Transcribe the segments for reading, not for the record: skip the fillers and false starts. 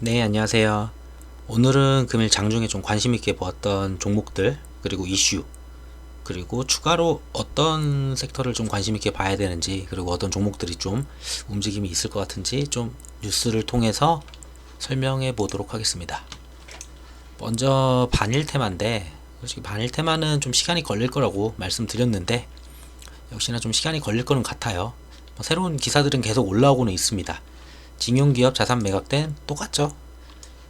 네, 안녕하세요. 오늘은 금일 장중에 좀 관심 있게 보았던 종목들, 그리고 이슈, 그리고 추가로 어떤 섹터를 좀 관심 있게 봐야 되는지, 그리고 어떤 종목들이 좀 움직임이 있을 것 같은지 좀 뉴스를 통해서 설명해 보도록 하겠습니다. 먼저 반일 테마인데, 솔직히 반일 테마는 좀 시간이 걸릴 거라고 말씀드렸는데, 역시나 좀 시간이 걸릴 거는 같아요. 새로운 기사들은 계속 올라오고는 있습니다. 징용기업 자산 매각된 똑같죠?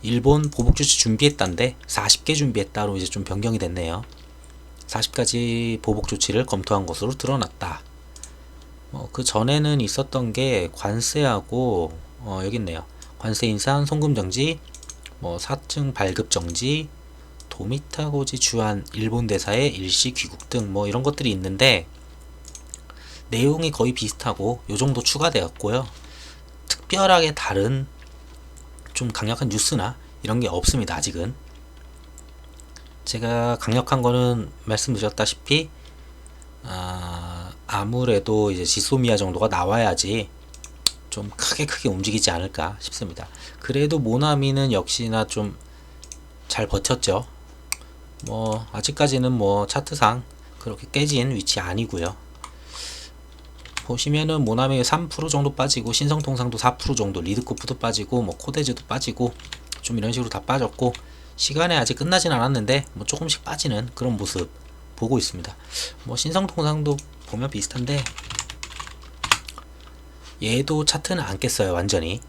일본 보복조치 준비했다인데 40개 준비했다로 이제 좀 변경이 됐네요. 40가지 보복조치를 검토한 것으로 드러났다. 그 전에는 있었던 게 관세하고 여기 있네요. 관세 인상, 송금 정지, 4층 발급 정지, 도미타고지 주한 일본 대사의 일시 귀국 등 이런 것들이 있는데 내용이 거의 비슷하고 요 정도 추가되었고요. 특별하게 다른 좀 강력한 뉴스나 이런 게 없습니다. 아직은. 제가 강력한 거는 말씀드렸다시피 아무래도 이제 지소미아 정도가 나와야지 좀 크게 움직이지 않을까 싶습니다. 그래도 모나미는 역시나 좀 잘 버텼죠. 아직까지는 차트상 그렇게 깨진 위치 아니고요. 보시면은 모나미 3% 정도 빠지고 신성통상도 4% 정도, 리드코프도 빠지고 코데즈도 빠지고 좀 이런 식으로 다 빠졌고 시간에 아직 끝나진 않았는데 조금씩 빠지는 그런 모습 보고 있습니다. 신성통상도 보면 비슷한데 얘도 차트는 안 깼어요. 완전히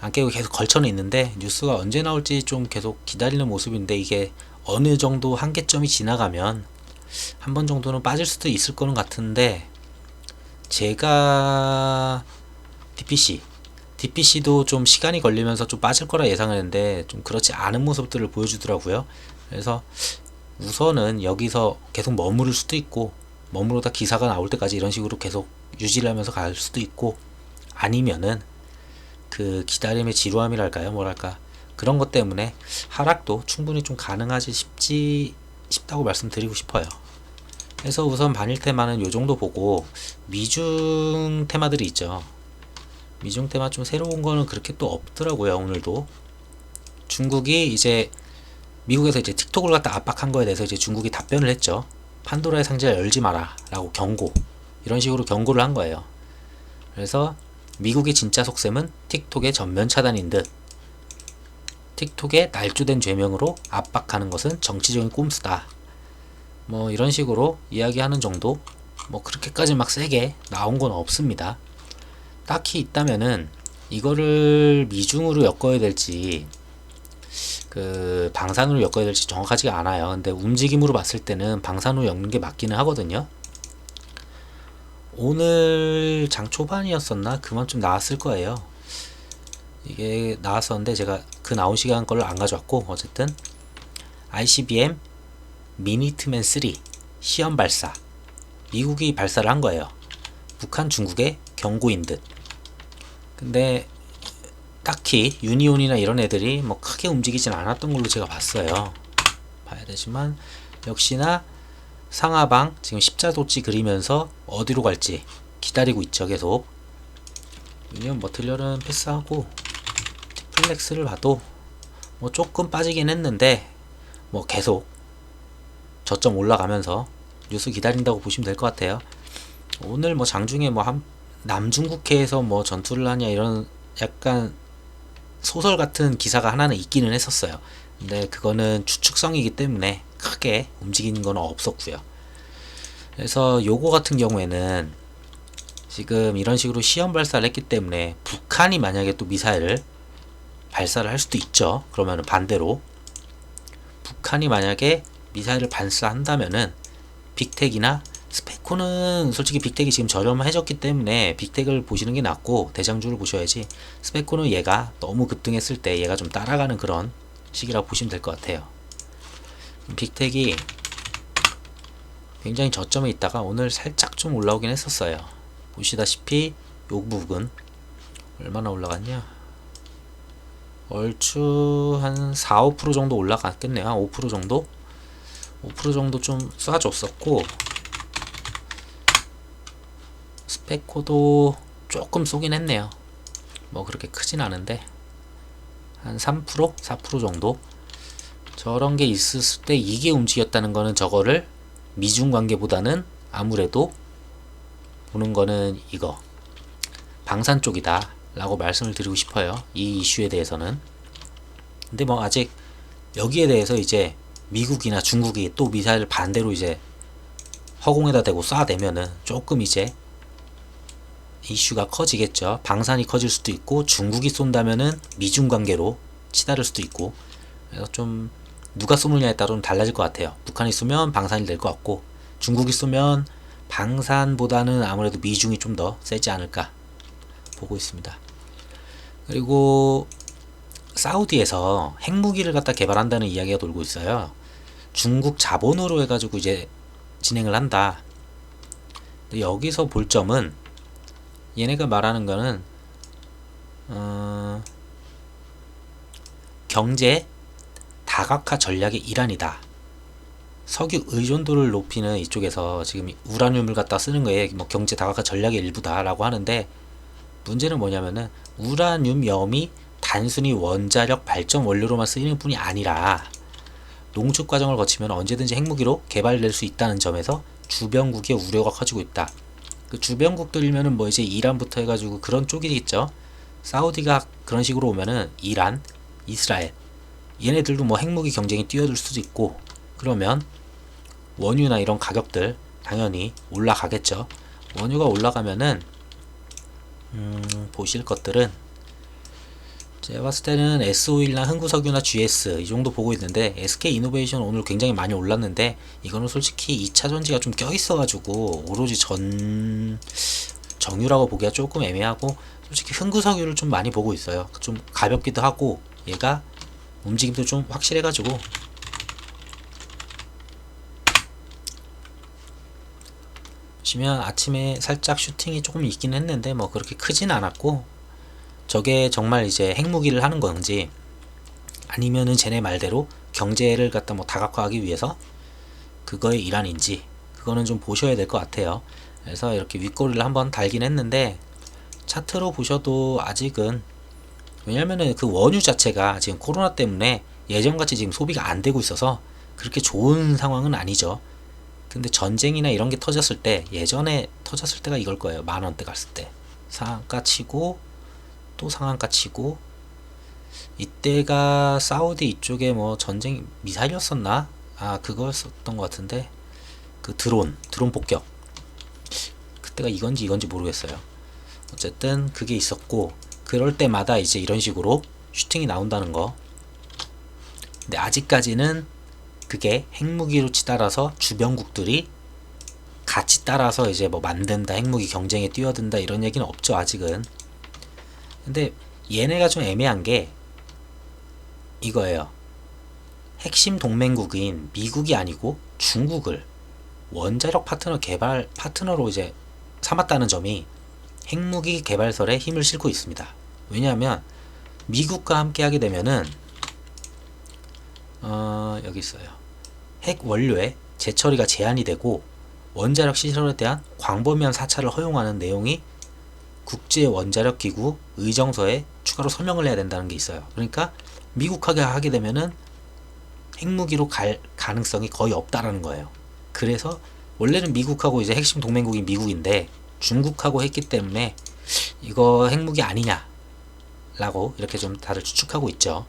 안 깨고 계속 걸쳐는 있는데 뉴스가 언제 나올지 좀 계속 기다리는 모습인데 이게 어느 정도 한계점이 지나가면 한 번 정도는 빠질 수도 있을 거는 같은데 제가 DPC도 좀 시간이 걸리면서 좀 빠질 거라 예상했는데 좀 그렇지 않은 모습들을 보여주더라고요. 그래서 우선은 여기서 계속 머무를 수도 있고 머무르다 기사가 나올 때까지 이런 식으로 계속 유지를 하면서 갈 수도 있고 아니면은 그 기다림의 지루함이랄까요, 뭐랄까 그런 것 때문에 하락도 충분히 좀 가능하지 싶다고 말씀드리고 싶어요. 그래서 우선 반일 테마는 요 정도 보고 미중 테마들이 있죠. 미중 테마 좀 새로운 거는 그렇게 또 없더라고요. 오늘도 중국이 이제 미국에서 이제 틱톡을 갖다 압박한 거에 대해서 이제 중국이 답변을 했죠. 판도라의 상자를 열지 마라 라고 경고, 이런 식으로 경고를 한 거예요. 그래서 미국의 진짜 속셈은 틱톡의 전면 차단인 듯, 틱톡의 날조된 죄명으로 압박하는 것은 정치적인 꼼수다, 이런 식으로 이야기하는 정도. 그렇게까지 막 세게 나온 건 없습니다. 딱히 있다면은 이거를 미중으로 엮어야 될지 그 방산으로 엮어야 될지 정확하지가 않아요. 근데 움직임으로 봤을 때는 방산으로 엮는 게 맞기는 하거든요. 오늘 장 초반이었었나 그만큼 나왔을 거예요. 이게 나왔었는데 제가 그 나온 시간 거를 안 가져왔고, 어쨌든 ICBM 미니트맨 3 시험 발사, 미국이 발사를 한 거예요. 북한 중국의 경고인 듯. 근데 딱히 유니온이나 이런 애들이 크게 움직이진 않았던 걸로 제가 봤어요. 봐야 되지만 역시나 상하방 지금 십자도치 그리면서 어디로 갈지 기다리고 있죠. 계속 유니온 머틀리얼은 패스하고 디플렉스를 봐도 조금 빠지긴 했는데 계속 저점 올라가면서 뉴스 기다린다고 보시면 될 것 같아요. 오늘 장중에 남중국해에서 전투를 하냐 이런 약간 소설 같은 기사가 하나는 있기는 했었어요. 근데 그거는 추측성이기 때문에 크게 움직이는 건 없었고요. 그래서 요거 같은 경우에는 지금 이런 식으로 시험 발사를 했기 때문에 북한이 만약에 또 미사일을 발사를 할 수도 있죠. 그러면 반대로 북한이 만약에 미사일을 발사한다면은 빅텍이나 스페코는 솔직히 빅텍이 지금 저렴해졌기 때문에 빅텍을 보시는 게 낫고 대장주를 보셔야지, 스페코는 얘가 너무 급등했을 때 얘가 좀 따라가는 그런 시기라고 보시면 될 것 같아요. 빅텍이 굉장히 저점에 있다가 오늘 살짝 좀 올라오긴 했었어요. 보시다시피 요 부분 얼마나 올라갔냐, 얼추 한 4, 5% 정도 올라갔겠네요. 한 5% 정도? 5% 정도 좀 쏴줬었고, 스페코도 조금 쏘긴 했네요. 그렇게 크진 않은데 한 3%? 4% 정도? 저런 게 있었을 때 이게 움직였다는 거는 저거를 미중 관계보다는 아무래도 보는 거는 이거 방산 쪽이다 라고 말씀을 드리고 싶어요. 이 이슈에 대해서는. 근데 뭐 아직 여기에 대해서 이제 미국이나 중국이 또 미사일을 반대로 이제 허공에다 대고 쏴대면은 조금 이제 이슈가 커지겠죠. 방산이 커질 수도 있고 중국이 쏜다면은 미중 관계로 치달을 수도 있고, 그래서 좀 누가 쏘느냐에 따라 좀 달라질 것 같아요. 북한이 쏘면 방산이 될 것 같고 중국이 쏘면 방산보다는 아무래도 미중이 좀 더 세지 않을까 보고 있습니다. 그리고 사우디에서 핵무기를 갖다 개발한다는 이야기가 돌고 있어요. 중국 자본으로 해가지고 이제 진행을 한다. 근데 여기서 볼 점은 얘네가 말하는 거는 경제 다각화 전략의 일환이다. 석유 의존도를 높이는 이쪽에서 지금 우라늄을 갖다 쓰는 거에 뭐 경제 다각화 전략의 일부다라고 하는데, 문제는 뭐냐면은 우라늄염이 단순히 원자력 발전 원료로만 쓰이는 뿐이 아니라 농축 과정을 거치면 언제든지 핵무기로 개발될 수 있다는 점에서 주변국의 우려가 커지고 있다. 그 주변국들이면은 뭐 이제 이란부터 해가지고 그런 쪽이 있죠. 사우디가 그런 식으로 오면은 이란, 이스라엘 얘네들도 뭐 핵무기 경쟁이 뛰어들 수도 있고, 그러면 원유나 이런 가격들 당연히 올라가겠죠. 원유가 올라가면은 보실 것들은 제가 봤을 때는 S-오일이나 흥구석유나 GS 이 정도 보고 있는데, SK이노베이션 오늘 굉장히 많이 올랐는데 이거는 솔직히 2차 전지가 좀 껴있어가지고 오로지 정유라고 보기가 조금 애매하고, 솔직히 흥구석유를 좀 많이 보고 있어요. 좀 가볍기도 하고 얘가 움직임도 좀 확실해가지고. 보시면 아침에 살짝 슈팅이 조금 있긴 했는데 뭐 그렇게 크진 않았고, 저게 정말 이제 핵무기를 하는 건지 아니면은 쟤네 말대로 경제를 갖다 뭐 다각화하기 위해서 그거의 일환인지 그거는 좀 보셔야 될 것 같아요. 그래서 이렇게 윗꼬리를 한번 달긴 했는데 차트로 보셔도 아직은, 왜냐면은 그 원유 자체가 지금 코로나 때문에 예전같이 지금 소비가 안 되고 있어서 그렇게 좋은 상황은 아니죠. 근데 전쟁이나 이런 게 터졌을 때, 예전에 터졌을 때가 이걸 거예요. 10,000원대 갔을 때 상한가 치고 또 상한가 치고, 이때가 사우디 이쪽에 뭐 전쟁 미사일이었었나? 그거였었던 것 같은데, 그 드론 폭격, 그때가 이건지 모르겠어요. 어쨌든 그게 있었고, 그럴 때마다 이제 이런 식으로 슈팅이 나온다는 거. 근데 아직까지는 그게 핵무기로 치달아서 주변국들이 같이 따라서 이제 뭐 만든다, 핵무기 경쟁에 뛰어든다 이런 얘기는 없죠, 아직은. 근데 얘네가 좀 애매한 게 이거예요. 핵심 동맹국인 미국이 아니고 중국을 원자력 개발 파트너로 이제 삼았다는 점이 핵무기 개발설에 힘을 싣고 있습니다. 왜냐하면 미국과 함께 하게 되면은 여기 있어요. 핵 원료의 재처리가 제한이 되고 원자력 시설에 대한 광범위한 사찰을 허용하는 내용이 국제 원자력 기구 의정서에 추가로 설명을 해야 된다는 게 있어요. 그러니까 미국하게 하게 되면은 핵무기로 갈 가능성이 거의 없다라는 거예요. 그래서 원래는 미국하고 이제 핵심 동맹국인 미국인데 중국하고 했기 때문에 이거 핵무기 아니냐라고 이렇게 좀 다들 추측하고 있죠.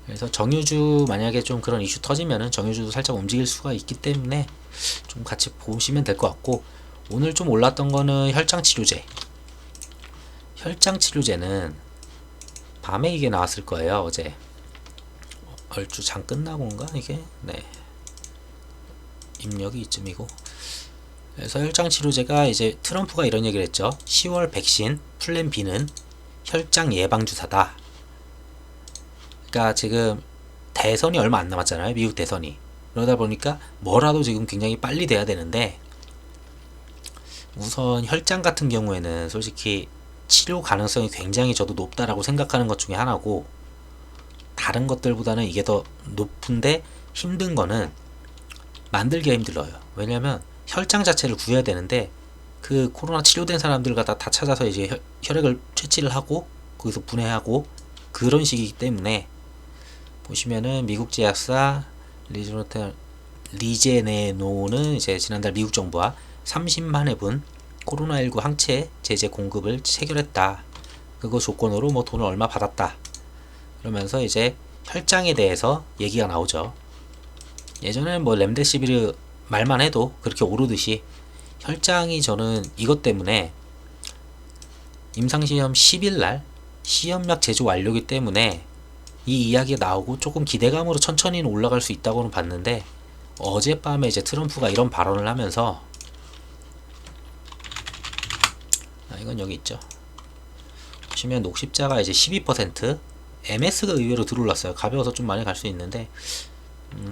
그래서 정유주 만약에 좀 그런 이슈 터지면은 정유주도 살짝 움직일 수가 있기 때문에 좀 같이 보시면 될 것 같고, 오늘 좀 올랐던 거는 혈장치료제. 혈장치료제는 밤에 이게 나왔을 거예요. 어제 얼추 장 끝나고인가 이게. 네, 입력이 이쯤이고. 그래서 혈장치료제가 이제 트럼프가 이런 얘기를 했죠. 10월 백신 플랜 B는 혈장 예방주사다. 그러니까 지금 대선이 얼마 안 남았잖아요, 미국 대선이. 그러다 보니까 뭐라도 지금 굉장히 빨리 돼야 되는데, 우선 혈장 같은 경우에는 솔직히 치료 가능성이 굉장히 저도 높다라고 생각하는 것 중에 하나고, 다른 것들보다는 이게 더 높은데 힘든 거는 만들기가 힘들어요. 왜냐면 혈장 자체를 구해야 되는데, 그 코로나 치료된 사람들 갖다 다 찾아서 이제 혈액을 채취를 하고 거기서 분해하고 그런 식이기 때문에 보시면은 미국 제약사 리제네노는 이제 지난달 미국 정부와 30만 회분 코로나19 항체 제재 공급을 체결했다. 그거 조건으로 뭐 돈을 얼마 받았다. 그러면서 이제 혈장에 대해서 얘기가 나오죠. 예전에는 뭐 렘데시비르 말만 해도 그렇게 오르듯이 혈장이 저는 이것 때문에 임상시험 10일날 시험약 제조 완료기 때문에 이 이야기가 나오고 조금 기대감으로 천천히는 올라갈 수 있다고는 봤는데 어젯밤에 이제 트럼프가 이런 발언을 하면서 이건 여기 있죠. 보시면 녹십자가 이제 12%, MS가 의외로 들어올랐어요. 가벼워서 좀 많이 갈 수 있는데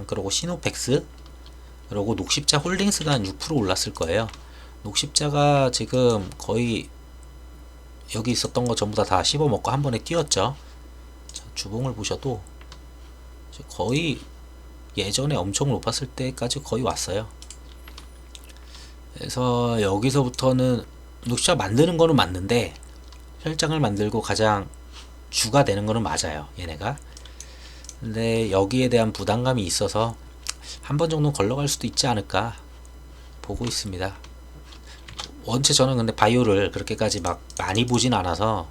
그리고 시노펙스, 그리고 녹십자 홀딩스가 한 6% 올랐을 거예요. 녹십자가 지금 거의 여기 있었던 거 전부 다 씹어먹고 한 번에 뛰었죠. 자, 주봉을 보셔도 거의 예전에 엄청 높았을 때까지 거의 왔어요. 그래서 여기서부터는 녹십자 만드는 거는 맞는데 혈장을 만들고 가장 주가 되는 거는 맞아요, 얘네가. 근데 여기에 대한 부담감이 있어서 한 번 정도 걸러갈 수도 있지 않을까 보고 있습니다. 원체 저는 근데 바이오를 그렇게까지 막 많이 보진 않아서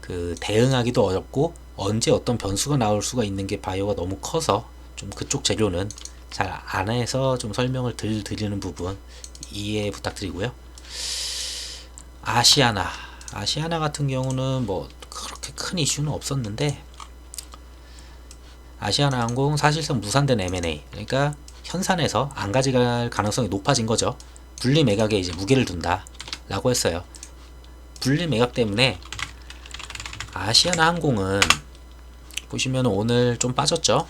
그 대응하기도 어렵고 언제 어떤 변수가 나올 수가 있는 게 바이오가 너무 커서 좀 그쪽 재료는 잘 안 해서 좀 설명을 드리는 부분 이해 부탁드리고요. 아시아나 같은 경우는 뭐 그렇게 큰 이슈는 없었는데 아시아나항공 사실상 무산된 M&A, 그러니까 현산에서 안 가져갈 가능성이 높아진 거죠. 분리 매각에 이제 무게를 둔다 라고 했어요. 분리 매각 때문에 아시아나항공은 보시면 오늘 좀 빠졌죠.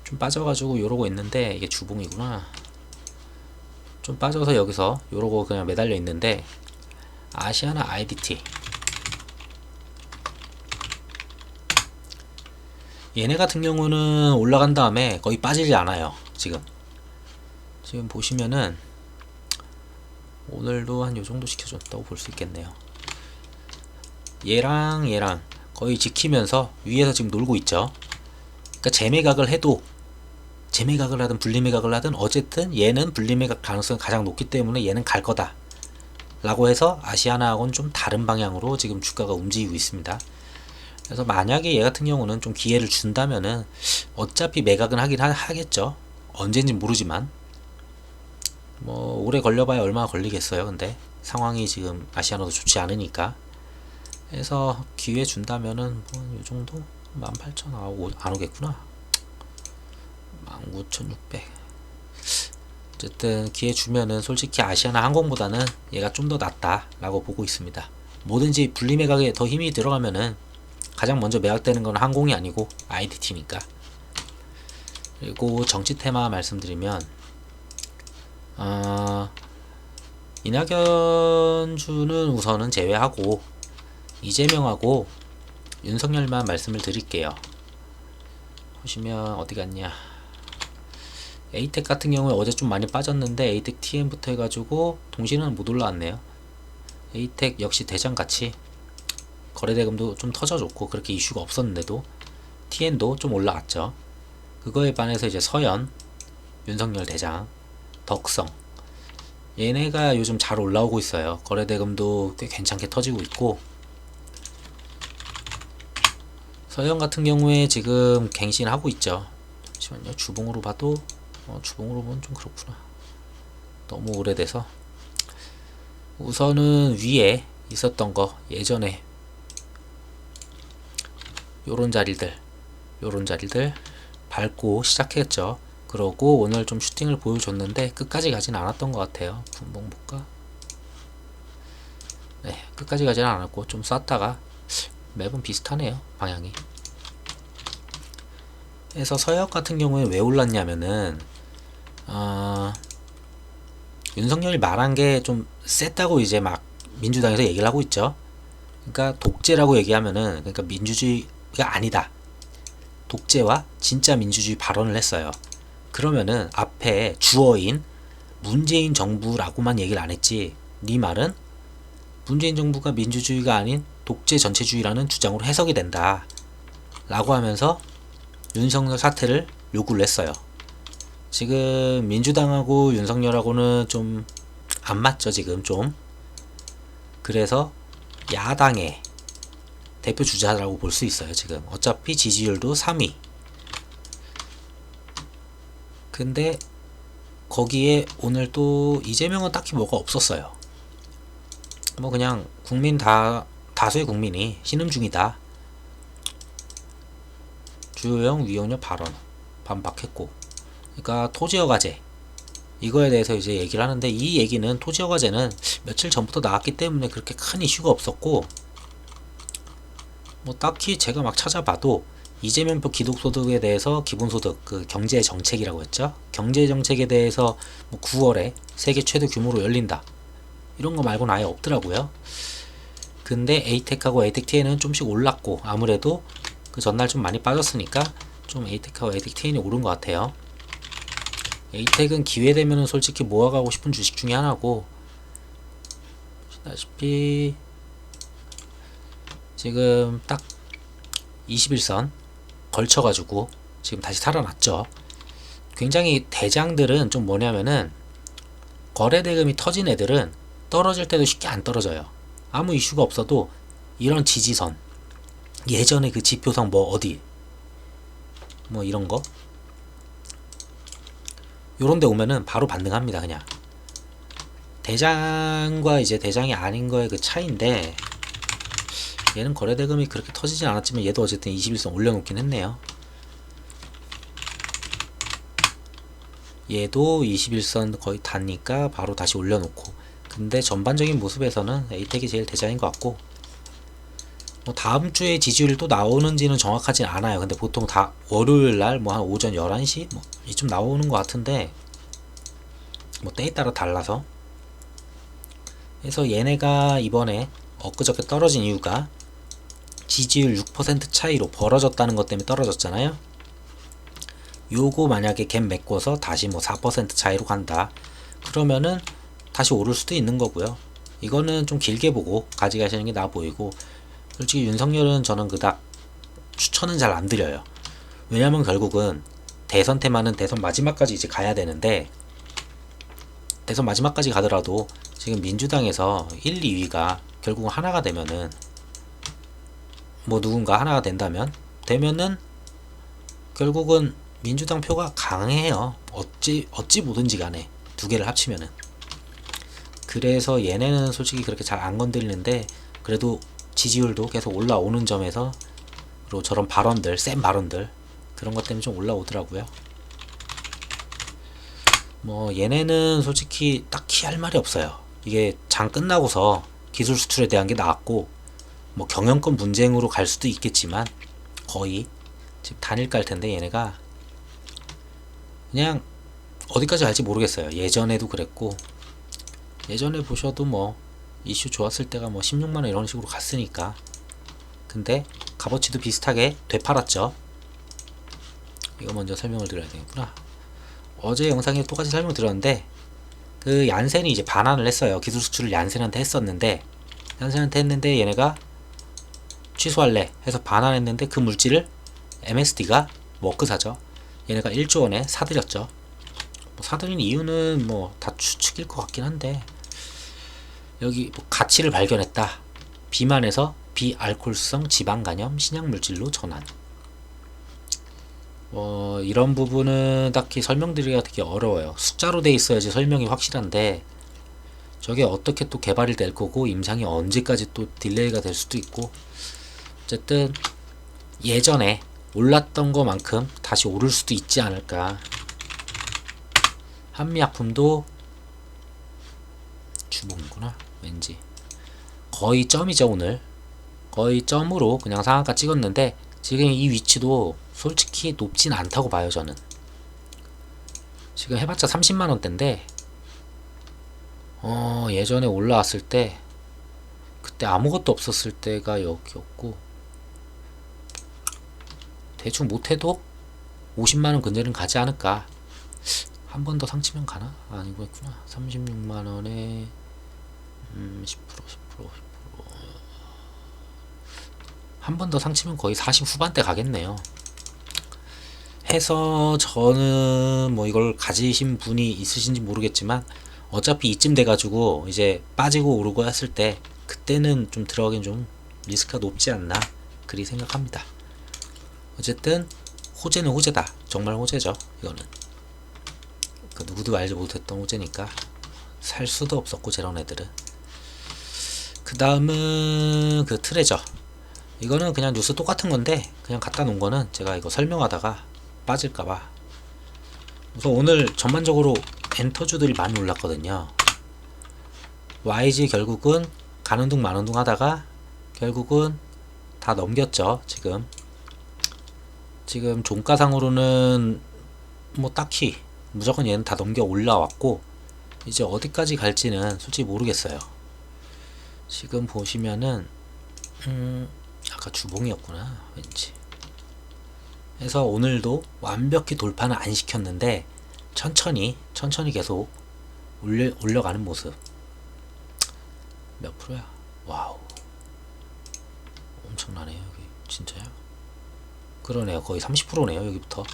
좀 빠져가지고 요러고 있는데 이게 주봉이구나. 좀 빠져서 여기서 요러고 그냥 매달려 있는데 아시아나 IDT 얘네 같은 경우는 올라간 다음에 거의 빠지지 않아요. 지금 보시면은 오늘도 한 요정도 시켜줬다고 볼 수 있겠네요. 얘랑 거의 지키면서 위에서 지금 놀고 있죠. 그러니까 재매각을 해도 재매각을 하든 분리매각을 하든 어쨌든 얘는 분리매각 가능성이 가장 높기 때문에 얘는 갈 거다 라고 해서 아시아나하고는 좀 다른 방향으로 지금 주가가 움직이고 있습니다. 그래서 만약에 얘 같은 경우는 좀 기회를 준다면은 어차피 매각은 하긴 하겠죠. 언젠지 모르지만 뭐 오래 걸려봐야 얼마나 걸리겠어요. 근데 상황이 지금 아시아나도 좋지 않으니까. 그래서 기회 준다면은 뭐 요정도 18,000 안 오겠구나. 19,600. 어쨌든 기회 주면은 솔직히 아시아나 항공보다는 얘가 좀 더 낫다 라고 보고 있습니다. 뭐든지 분리 매각에 더 힘이 들어가면은 가장 먼저 매각되는 건 항공이 아니고 IDT니까. 그리고 정치 테마 말씀드리면 이낙연 주는 우선은 제외하고 이재명하고 윤석열만 말씀을 드릴게요. 보시면 어디 갔냐. 에이텍 같은 경우에 어제 좀 많이 빠졌는데 에이텍 TM부터 해가지고 동시는 못 올라왔네요. 에이텍 역시 대장같이 거래대금도 좀 터져줬고 그렇게 이슈가 없었는데도 TN도 좀 올라왔죠. 그거에 반해서 이제 서현, 윤석열 대장, 덕성 얘네가 요즘 잘 올라오고 있어요. 거래대금도 꽤 괜찮게 터지고 있고 서현 같은 경우에 지금 갱신하고 있죠. 잠시만요. 주봉으로 봐도 주봉으로 보면 좀 그렇구나. 너무 오래돼서 우선은 위에 있었던 거 예전에 요런 자리들 밟고 시작했죠. 그러고 오늘 좀 슈팅을 보여줬는데 끝까지 가진 않았던 것 같아요. 분봉 볼까? 네, 끝까지 가진 않았고 좀 쐈다가 매번 비슷하네요. 방향이. 그래서 서역 같은 경우에 왜 올랐냐면은 윤석열이 말한 게 좀 셌다고 이제 막 민주당에서 얘기를 하고 있죠. 그러니까 독재라고 얘기하면은 그러니까 민주주의가 아니다. 독재와 진짜 민주주의 발언을 했어요. 그러면은 앞에 주어인 문재인 정부라고만 얘기를 안 했지. 네 말은 문재인 정부가 민주주의가 아닌 독재 전체주의라는 주장으로 해석이 된다 라고 하면서 윤석열 사퇴를 요구를 했어요. 지금 민주당하고 윤석열하고는 좀 안 맞죠, 지금 좀. 그래서 야당의 대표 주자라고 볼 수 있어요, 지금. 어차피 지지율도 3위. 근데 거기에 오늘 또 이재명은 딱히 뭐가 없었어요. 뭐 그냥 다수의 국민이 신음 중이다. 주요형 위원료 발언 반박했고, 그러니까 토지허가제 이거에 대해서 이제 얘기를 하는데, 이 얘기는 토지허가제는 며칠 전부터 나왔기 때문에 그렇게 큰 이슈가 없었고, 뭐 딱히 제가 막 찾아봐도 이재명표 기독소득에 대해서 기본소득 그 경제정책이라고 했죠. 경제정책에 대해서 뭐 9월에 세계 최대 규모로 열린다 이런 거 말고는 아예 없더라고요. 근데 에이텍하고 에이텍TN은 좀씩 올랐고, 아무래도 그 전날 좀 많이 빠졌으니까 좀 에이텍하고 에이텍TN이 오른 것 같아요. 에이텍은 기회되면은 솔직히 모아가고 싶은 주식 중에 하나고, 보시다시피 지금 딱 21선 걸쳐가지고 지금 다시 살아났죠. 굉장히 대장들은 좀 뭐냐면은, 거래대금이 터진 애들은 떨어질 때도 쉽게 안 떨어져요. 아무 이슈가 없어도 이런 지지선, 예전에 그 지표성 뭐 어디 뭐 이런 거 요런 데 오면은 바로 반등합니다. 그냥 대장과 이제 대장이 아닌 거의 그 차이인데, 얘는 거래대금이 그렇게 터지진 않았지만 얘도 어쨌든 21선 올려놓긴 했네요. 얘도 21선 거의 닿으니까 바로 다시 올려놓고. 근데 전반적인 모습에서는 에이텍이 제일 대장인 것 같고, 뭐 다음 주에 지지율이 또 나오는지는 정확하진 않아요. 근데 보통 다 월요일날 뭐 한 오전 11시 뭐 이쯤 나오는 것 같은데, 뭐 때에 따라 달라서. 그래서 얘네가 이번에 엊그저께 떨어진 이유가 지지율 6% 차이로 벌어졌다는 것 때문에 떨어졌잖아요. 요거 만약에 갭 메꿔서 다시 뭐 4% 차이로 간다 그러면은 다시 오를 수도 있는 거고요. 이거는 좀 길게 보고 가져가시는 게 나아 보이고, 솔직히 윤석열은 저는 그닥 추천은 잘 안 드려요. 왜냐면 결국은 대선 테마는 대선 마지막까지 이제 가야 되는데, 대선 마지막까지 가더라도 지금 민주당에서 1, 2위가 결국은 하나가 되면은, 뭐 누군가 하나가 되면은 결국은 민주당 표가 강해요. 어찌 보든지 간에 두 개를 합치면은. 그래서 얘네는 솔직히 그렇게 잘 안 건드리는데, 그래도 지지율도 계속 올라오는 점에서, 그리고 저런 발언들, 센 발언들 그런 것 때문에 좀 올라오더라고요. 뭐 얘네는 솔직히 딱히 할 말이 없어요. 이게 장 끝나고서 기술 수출에 대한 게 나왔고, 뭐 경영권 분쟁으로 갈 수도 있겠지만 거의 지금 단일 깔 텐데, 얘네가 그냥 어디까지 갈지 모르겠어요. 예전에도 그랬고, 예전에 보셔도 뭐 이슈 좋았을 때가 뭐 16만원 이런 식으로 갔으니까. 근데 값어치도 비슷하게 되팔았죠. 이거 먼저 설명을 드려야 되겠구나. 어제 영상에 똑같이 설명드렸는데, 그 얀센이 이제 반환을 했어요. 기술 수출을 얀센한테 했었는데, 얘네가 취소할래 해서 반환했는데, 그 물질을 MSD가 워크사죠. 얘네가 1조 원에 사들였죠. 뭐 사들인 이유는 뭐 다 추측일 것 같긴 한데, 여기 뭐 가치를 발견했다. 비만에서 비알코올성 지방간염 신약물질로 전환. 이런 부분은 딱히 설명드리기가 되게 어려워요. 숫자로 돼 있어야지 설명이 확실한데, 저게 어떻게 또 개발이 될 거고 임상이 언제까지 또 딜레이가 될 수도 있고, 어쨌든 예전에 올랐던 것만큼 다시 오를 수도 있지 않을까. 한미약품도 주봉구나 왠지. 거의 점이죠. 오늘 거의 점으로 그냥 상한가 찍었는데, 지금 이 위치도 솔직히 높진 않다고 봐요. 저는 지금 해봤자 30만원대인데, 예전에 올라왔을 때 그때 아무것도 없었을 때가 여기였고, 대충 못해도 50만원 근처는 가지 않을까. 한 번 더 상치면 가나? 아니고 있구나. 36만원에 10% 한 번 더 상치면 거의 40 후반대 가겠네요. 해서 저는 뭐 이걸 가지신 분이 있으신지 모르겠지만 어차피 이쯤 돼가지고 이제 빠지고 오르고 했을 때 그때는 좀 들어가긴 좀 리스크가 높지 않나 그리 생각합니다. 어쨌든 호재는 호재다. 정말 호재죠. 이거는 그 누구도 알지 못했던 호재니까 살 수도 없었고 저런 애들은. 그 다음은 그 트레저. 이거는 그냥 뉴스 똑같은 건데 그냥 갖다 놓은 거는 제가 이거 설명하다가 빠질까봐. 우선 오늘 전반적으로 엔터주들이 많이 올랐거든요. YG 결국은 가는 둥 마는 둥 하다가 결국은 다 넘겼죠. 지금 종가상으로는 뭐 딱히 무조건 얘는 다 넘겨 올라왔고 이제 어디까지 갈지는 솔직히 모르겠어요. 지금 보시면은 아까 주봉이었구나 왠지. 해서 오늘도 완벽히 돌파는 안 시켰는데 천천히 계속 올려가는 모습. 몇 프로야? 와우, 엄청나네요. 여기 진짜요? 그러네요. 거의 30%네요 여기부터.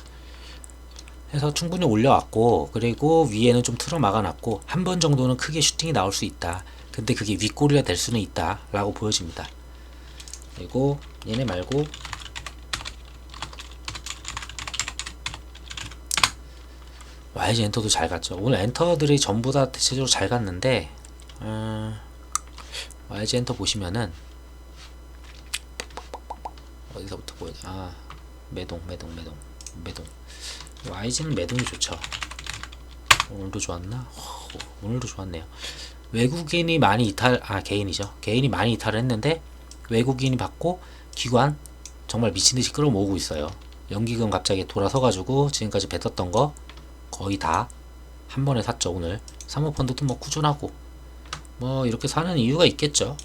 해서 충분히 올려왔고, 그리고 위에는 좀 틀어 막아놨고 한 번 정도는 크게 슈팅이 나올 수 있다. 근데 그게 윗꼬리가 될 수는 있다 라고 보여집니다. 그리고 얘네 말고 YG 엔터도 잘 갔죠. 오늘 엔터들이 전부 다 대체적으로 잘 갔는데 YG 엔터 보시면은 어디서부터 보여? 매동. YG는 매동이 좋죠. 오늘도 좋았나? 오늘도 좋았네요. 외국인이 많이 개인이죠. 개인이 많이 이탈을 했는데 외국인이 받고 기관 정말 미친듯이 끌어모으고 있어요. 연기금 갑자기 돌아서가지고 지금까지 뱉었던 거 거의 다 한 번에 샀죠. 오늘 사모펀드도 뭐 꾸준하고 뭐 이렇게 사는 이유가 있겠죠.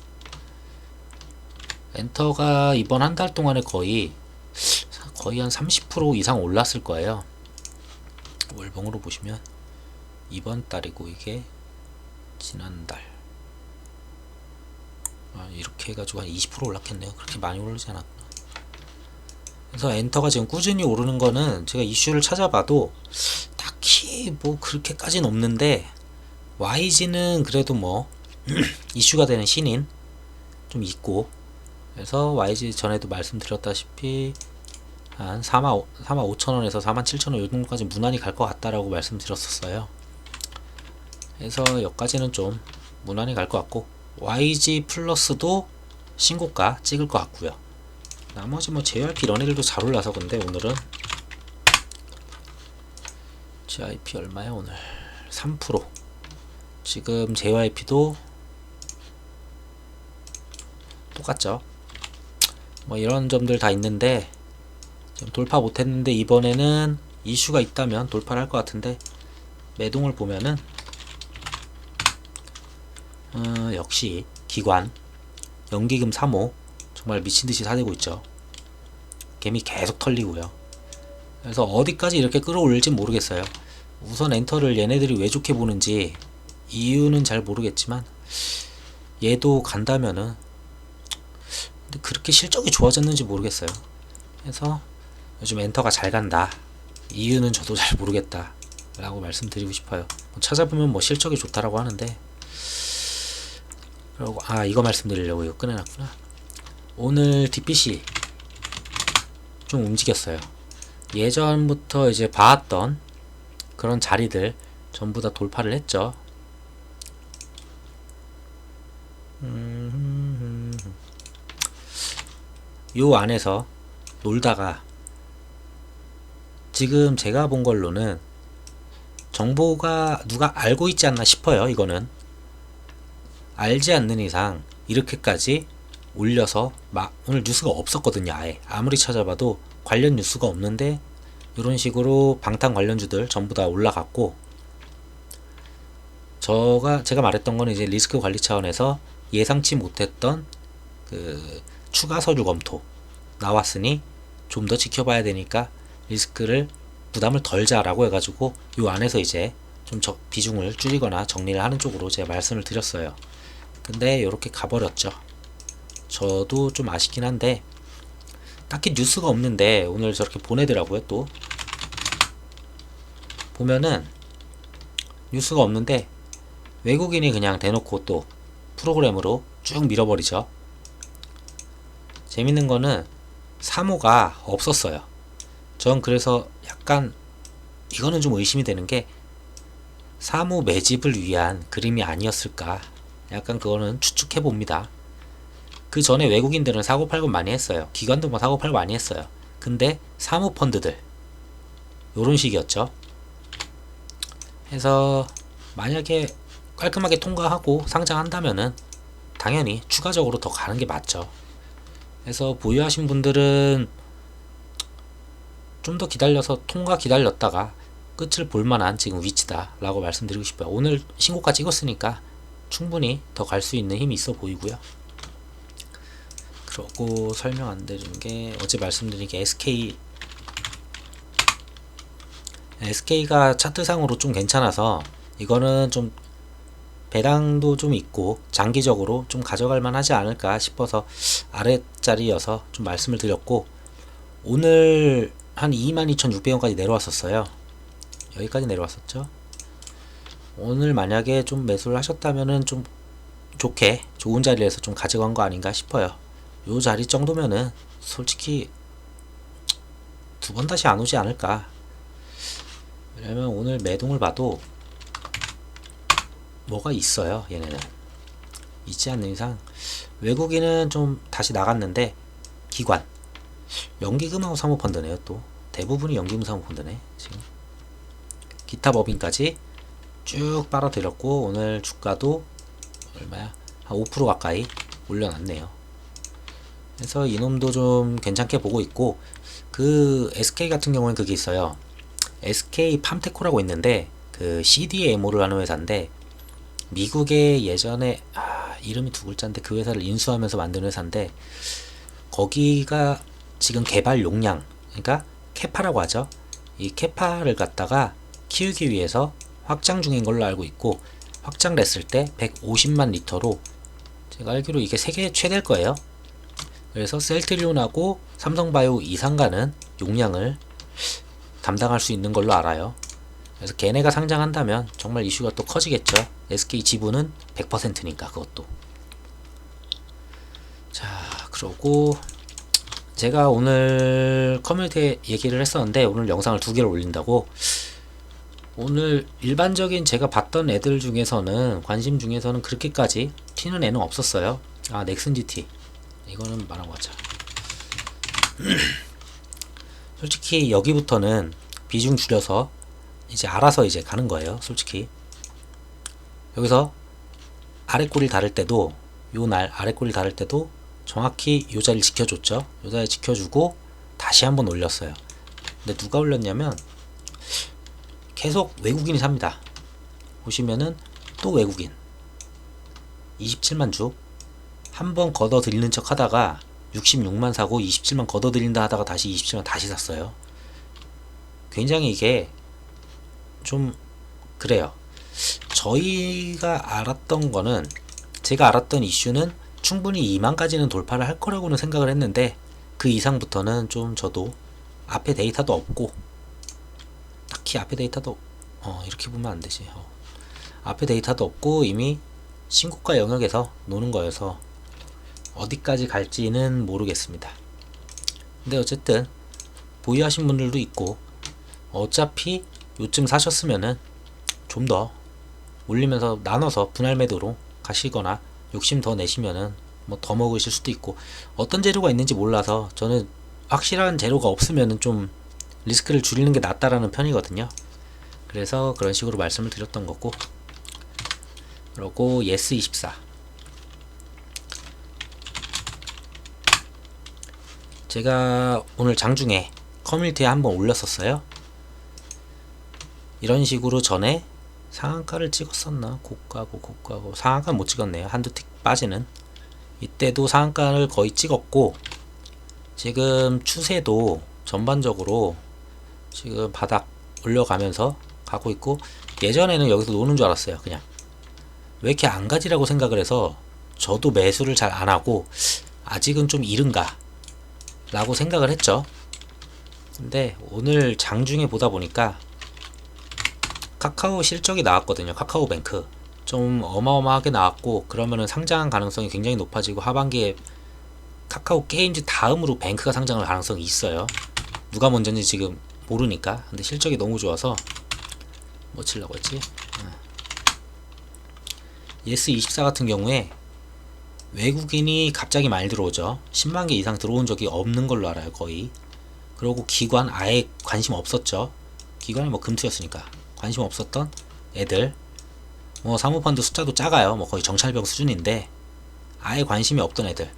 엔터가 이번 한 달 동안에 거의 한 30% 이상 올랐을 거예요. 월봉으로 보시면 이번 달이고 이게 지난달 이렇게 해가지고 한 20% 올랐겠네요. 그렇게 많이 오르지 않았구나. 그래서 엔터가 지금 꾸준히 오르는 거는 제가 이슈를 찾아봐도 딱히 뭐 그렇게까지는 없는데 YG는 그래도 뭐 이슈가 되는 신인 좀 있고, 그래서 YG 전에도 말씀드렸다시피 한 45,000원에서 47,000원 이 정도까지 무난히 갈 것 같다라고 말씀드렸었어요. 그래서 여기까지는 좀 무난히 갈 것 같고 YG 플러스도 신고가 찍을 것 같고요. 나머지 뭐 JYP 이런 애들도 잘 올라서 근데 오늘은 JYP 얼마야 오늘? 3%. 지금 JYP도 똑같죠. 뭐 이런 점들 다 있는데 지금 돌파 못했는데 이번에는 이슈가 있다면 돌파를 할 것 같은데 매동을 보면은 역시 기관 연기금 3호 정말 미친듯이 사대고 있죠. 개미 계속 털리고요. 그래서 어디까지 이렇게 끌어올릴지 모르겠어요. 우선 엔터를 얘네들이 왜 좋게 보는지 이유는 잘 모르겠지만 얘도 간다면은 근데 그렇게 실적이 좋아졌는지 모르겠어요. 그래서 요즘 엔터가 잘 간다. 이유는 저도 잘 모르겠다 라고 말씀드리고 싶어요. 찾아보면 뭐 실적이 좋다라고 하는데, 그리고 이거 말씀드리려고 이거 꺼내놨구나. 오늘 DPC 좀 움직였어요. 예전부터 이제 봐왔던 그런 자리들 전부 다 돌파를 했죠. 요 안에서 놀다가 지금 제가 본 걸로는 정보가 누가 알고 있지 않나 싶어요. 이거는 알지 않는 이상 이렇게까지 올려서 오늘 뉴스가 없었거든요. 아무리 찾아봐도 관련 뉴스가 없는데 이런 식으로 방탄 관련주들 전부 다 올라갔고, 제가 말했던 거는 이제 리스크 관리 차원에서 예상치 못했던 그 추가 서류 검토 나왔으니 좀 더 지켜봐야 되니까 리스크를 부담을 덜자라고 해가지고 요 안에서 이제 좀 비중을 줄이거나 정리를 하는 쪽으로 제가 말씀을 드렸어요. 근데 이렇게 가버렸죠. 저도 좀 아쉽긴 한데 딱히 뉴스가 없는데 오늘 저렇게 보내더라고요. 또 보면은 뉴스가 없는데 외국인이 그냥 대놓고 또 프로그램으로 쭉 밀어버리죠. 재밌는 거는 사모가 없었어요. 전 그래서 약간 이거는 좀 의심이 되는 게 사모 매집을 위한 그림이 아니었을까, 약간 그거는 추측해 봅니다. 그 전에 외국인들은 사고팔고 많이 했어요. 기관도 뭐 사고팔고 많이 했어요. 근데 사모펀드들 요런 식이었죠. 해서 만약에 깔끔하게 통과하고 상장한다면은 당연히 추가적으로 더 가는 게 맞죠. 그래서 보유하신 분들은 좀 더 기다려서 통과 기다렸다가 끝을 볼만한 지금 위치다 라고 말씀드리고 싶어요. 오늘 신고가 찍었으니까 충분히 더 갈 수 있는 힘이 있어 보이고요. 그러고 설명 안 드리는 게 어제 말씀드린 게 SK가 차트상으로 좀 괜찮아서 이거는 좀 배당도 좀 있고 장기적으로 좀 가져갈 만하지 않을까 싶어서 아랫자리여서 좀 말씀을 드렸고, 오늘 한 22,600원까지 내려왔었어요. 여기까지 내려왔었죠. 오늘 만약에 좀 매수를 하셨다면은 좀 좋은 자리에서 좀 가져간 거 아닌가 싶어요. 요 자리 정도면은 솔직히 두 번 다시 안 오지 않을까. 왜냐면 오늘 매동을 봐도 뭐가 있어요. 얘네는 있지 않는 이상 외국인은 좀 다시 나갔는데 기관 연기금하고 사모펀드네요. 또 대부분이 연기금 사모펀드네. 지금 기타 법인까지 쭉 빨아들였고 오늘 주가도 얼마야? 한 5% 가까이 올려놨네요. 그래서 이놈도 좀 괜찮게 보고 있고, 그 SK 같은 경우는 그게 있어요. SK 팜테코라고 있는데 그 CDMO를 하는 회사인데 미국의 예전에 이름이 두 글자인데 그 회사를 인수하면서 만든 회사인데 거기가 지금 개발 용량, 그러니까 캐파라고 하죠. 이 캐파를 갖다가 키우기 위해서 확장 중인 걸로 알고 있고, 확장을 했을 때 150만 리터로 제가 알기로 이게 세계 최대일 거예요. 그래서 셀트리온하고 삼성바이오 이상 가는 용량을 담당할 수 있는 걸로 알아요. 그래서 걔네가 상장한다면 정말 이슈가 또 커지겠죠. SK 지분은 100%니까 그것도. 자, 그러고 제가 오늘 커뮤니티에 얘기를 했었는데 오늘 영상을 2개를 올린다고. 오늘 일반적인 제가 봤던 애들 중에서는, 관심 중에서는 그렇게까지 튀는 애는 없었어요. 넥슨 GT 이거는 말하고 가자. 솔직히 여기부터는 비중 줄여서 이제 알아서 이제 가는 거예요. 솔직히 여기서 아래 꼬리를 다를 때도, 요 날 아래 꼬리를 다를 때도 정확히 요 자리를 지켜줬죠. 요 자리 지켜주고 다시 한번 올렸어요. 근데 누가 올렸냐면 계속 외국인이 삽니다. 보시면은 또 외국인 27만 주 한번 걷어 들이는 척 하다가 66만 사고 27만 걷어 들인다 하다가 다시 27만 다시 샀어요. 굉장히 이게 좀 그래요. 저희가 알았던 거는, 제가 알았던 이슈는 충분히 2만까지는 돌파를 할 거라고는 생각을 했는데 그 이상부터는 좀 저도 앞에 데이터도 없고, 딱히 앞에 데이터도 이렇게 보면 안 되지. 앞에 데이터도 없고 이미 신고가 영역에서 노는 거여서 어디까지 갈지는 모르겠습니다. 근데 어쨌든 보유하신 분들도 있고, 어차피 요쯤 사셨으면은 좀 더 올리면서 나눠서 분할 매도로 가시거나 욕심 더 내시면은 뭐 더 먹으실 수도 있고, 어떤 재료가 있는지 몰라서 저는 확실한 재료가 없으면은 좀 리스크를 줄이는 게 낫다라는 편이거든요. 그래서 그런 식으로 말씀을 드렸던 거고, 그리고 예스24 제가 오늘 장중에 커뮤니티에 한번 올렸었어요. 이런 식으로 전에 상한가를 찍었었나? 고가고 상한가는 못 찍었네요. 한두 틱 빠지는. 이때도 상한가를 거의 찍었고, 지금 추세도 전반적으로 지금 바닥 올려가면서 가고 있고, 예전에는 여기서 노는 줄 알았어요. 그냥 왜 이렇게 안 가지라고 생각을 해서 저도 매수를 잘 안하고 아직은 좀 이른가, 라고 생각을 했죠. 근데 오늘 장중에 보다 보니까 카카오 실적이 나왔거든요. 카카오뱅크 좀 어마어마하게 나왔고, 그러면은 상장한 가능성이 굉장히 높아지고 하반기에 카카오 게임즈 다음으로 뱅크가 상장할 가능성이 있어요. 누가 먼저인지 지금 모르니까. 근데 실적이 너무 좋아서 뭐 치려고 했지? 예스24 같은 경우에 외국인이 갑자기 많이 들어오죠. 10만 개 이상 들어온 적이 없는 걸로 알아요, 거의. 그리고 기관 아예 관심 없었죠. 기관이 뭐 금투였으니까 관심 없었던 애들, 뭐 사모펀드 숫자도 작아요. 뭐 거의 정찰병 수준인데 아예 관심이 없던 애들.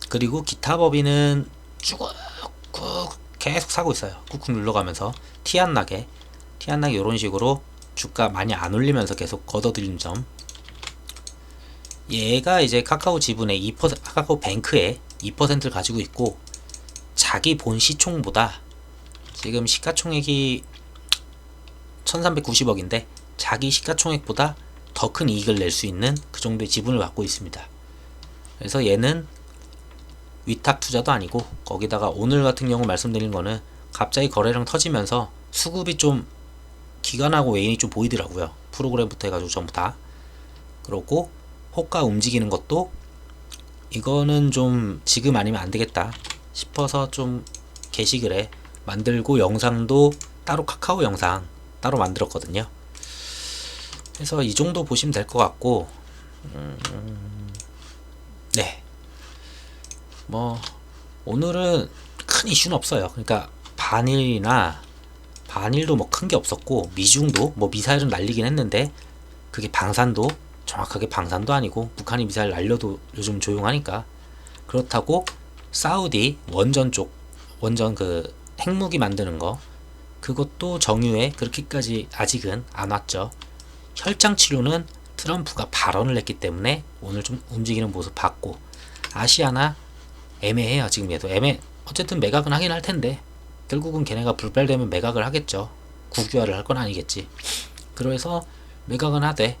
그리고 기타 법인은 쭉쭉 계속 사고 있어요. 꾹꾹 눌러가면서 티 안 나게 이런 식으로 주가 많이 안 올리면서 계속 걷어들이는 점. 얘가 이제 카카오 지분의 2%, 카카오 뱅크의 2%를 가지고 있고, 자기 본 시총보다 지금 시가총액이 1390억인데 자기 시가총액보다 더 큰 이익을 낼 수 있는 그 정도의 지분을 갖고 있습니다. 그래서 얘는 위탁 투자도 아니고, 거기다가 오늘 같은 경우 말씀드린 거는 갑자기 거래량 터지면서 수급이 좀 기관하고 외인이 좀 보이더라고요. 프로그램부터 해가지고 전부 다. 그렇고 호가 움직이는 것도 이거는 좀 지금 아니면 안 되겠다 싶어서 좀 게시글 에 만들고, 영상도 따로 카카오 영상 따로 만들었거든요. 그래서 이 정도 보시면 될 것 같고, 네, 뭐 오늘은 큰 이슈는 없어요. 그러니까 반일도 뭐 큰 게 없었고, 미중도 뭐 미사일은 날리긴 했는데 그게 방산도 정확하게 방산도 아니고, 북한이 미사일 날려도 요즘 조용하니까. 그렇다고 사우디 원전 쪽, 원전 그 핵무기 만드는 거, 그것도 정유에 그렇게까지 아직은 안 왔죠. 혈장 치료는 트럼프가 발언을 했기 때문에 오늘 좀 움직이는 모습 봤고, 아시아나 애매해요. 지금 얘도 어쨌든 매각은 하긴 할 텐데 결국은 걔네가 불발되면 매각을 하겠죠. 국유화를 할 건 아니겠지. 그래서 매각은 하되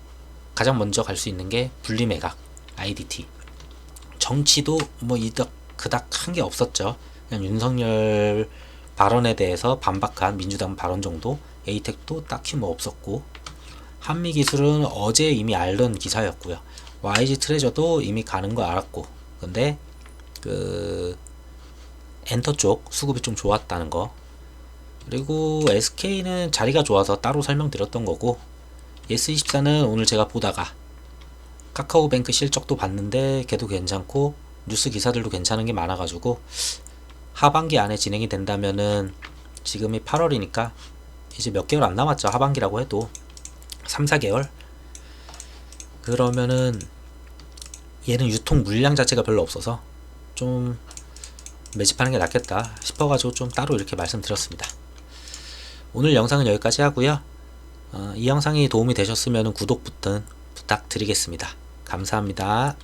가장 먼저 갈 수 있는 게 분리매각, IDT. 정치도 뭐 이닥 그닥 한 게 없었죠. 그냥 윤석열 발언에 대해서 반박한 민주당 발언 정도. 에이텍도 딱히 뭐 없었고, 한미기술은 어제 이미 알던 기사였고요. YG 트레저도 이미 가는 거 알았고, 근데 그 엔터 쪽 수급이 좀 좋았다는 거. 그리고 SK는 자리가 좋아서 따로 설명드렸던 거고, 예스24는 오늘 제가 보다가 카카오뱅크 실적도 봤는데 걔도 괜찮고 뉴스 기사들도 괜찮은 게 많아가지고, 하반기 안에 진행이 된다면은, 지금이 8월이니까 이제 몇 개월 안 남았죠. 하반기라고 해도 3-4개월? 그러면은 얘는 유통 물량 자체가 별로 없어서 좀 매집하는 게 낫겠다 싶어가지고 좀 따로 이렇게 말씀드렸습니다. 오늘 영상은 여기까지 하고요. 이 영상이 도움이 되셨으면 구독 버튼 부탁드리겠습니다. 감사합니다.